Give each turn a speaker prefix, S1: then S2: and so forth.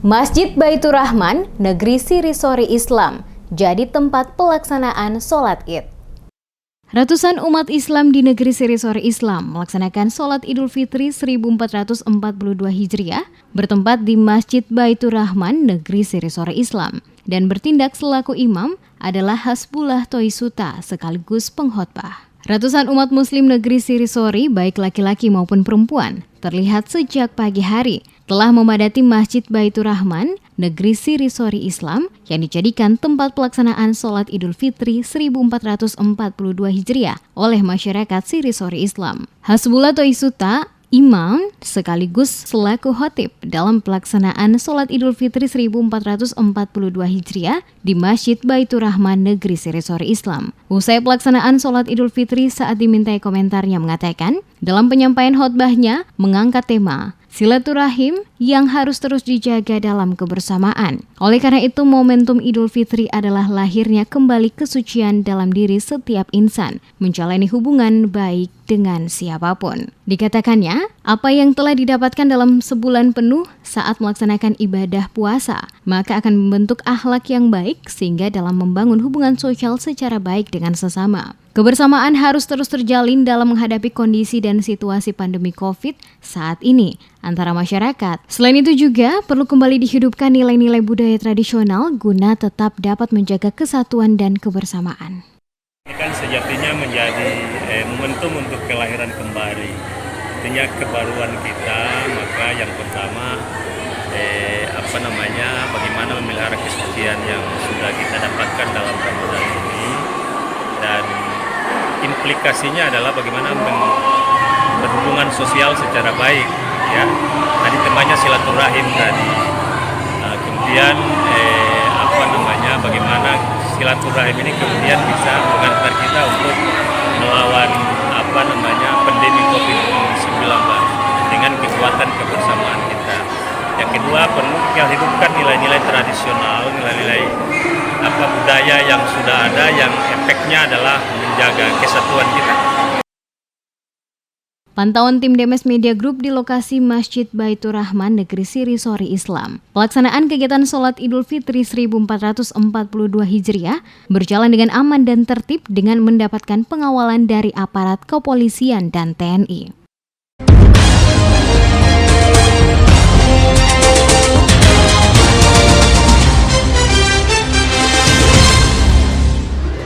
S1: Masjid Baitur Rahman, Negeri Siri-Sori Islam, jadi tempat pelaksanaan sholat Id. Ratusan umat Islam di Negeri Siri-Sori Islam melaksanakan sholat Idul Fitri 1442 Hijriah bertempat di Masjid Baitur Rahman, Negeri Siri-Sori Islam. Dan bertindak selaku imam adalah Hasbullah Toisuta sekaligus pengkhotbah. Ratusan umat muslim negeri Siri-Sori, baik laki-laki maupun perempuan, terlihat sejak pagi hari telah memadati Masjid Baitur Rahman, Negeri Siri-Sori Islam yang dijadikan tempat pelaksanaan sholat Idul Fitri 1442 Hijriah oleh masyarakat Siri-Sori Islam. Hasbullah Toisuta, imam sekaligus selaku khotib dalam pelaksanaan sholat Idul Fitri 1442 Hijriah di Masjid Baitur Rahman Negeri Siri-Sori Islam. Usai pelaksanaan sholat Idul Fitri, saat dimintai komentarnya mengatakan, dalam penyampaian khotbahnya mengangkat tema silaturahim yang harus terus dijaga dalam kebersamaan. Oleh karena itu, momentum Idul Fitri adalah lahirnya kembali kesucian dalam diri setiap insan, menjalani hubungan baik dengan siapapun. Dikatakannya, apa yang telah didapatkan dalam sebulan penuh saat melaksanakan ibadah puasa, maka akan membentuk akhlak yang baik sehingga dalam membangun hubungan sosial secara baik dengan sesama. Kebersamaan harus terus terjalin dalam menghadapi kondisi dan situasi pandemi COVID saat ini antara masyarakat. Selain itu juga perlu kembali dihidupkan nilai-nilai budaya tradisional guna tetap dapat menjaga kesatuan dan kebersamaan.
S2: Ini kan sejatinya menjadi momentum untuk kelahiran kembali. Artinya kebaruan kita, maka yang pertama bagaimana memelihara kesucian yang sudah kita dapatkan dalam Ramadan ini, dan implikasinya adalah bagaimana berhubungan sosial secara baik, ya. Tadi temanya silaturahim tadi. Kemudian bagaimana silaturahim ini kemudian bisa mengantar kita untuk melawan pandemi COVID-19 dengan kekuatan kebersamaan kita. Yang kedua, perlu kita hidupkan nilai-nilai tradisional, nilai-nilai budaya yang sudah ada, yang efeknya adalah menjaga kesatuan kita.
S1: Pantauan tim Demes Media Group di lokasi Masjid Baitur Rahman Negeri Siri-Sori Islam. Pelaksanaan kegiatan sholat Idul Fitri 1442 Hijriah berjalan dengan aman dan tertib dengan mendapatkan pengawalan dari aparat kepolisian dan TNI.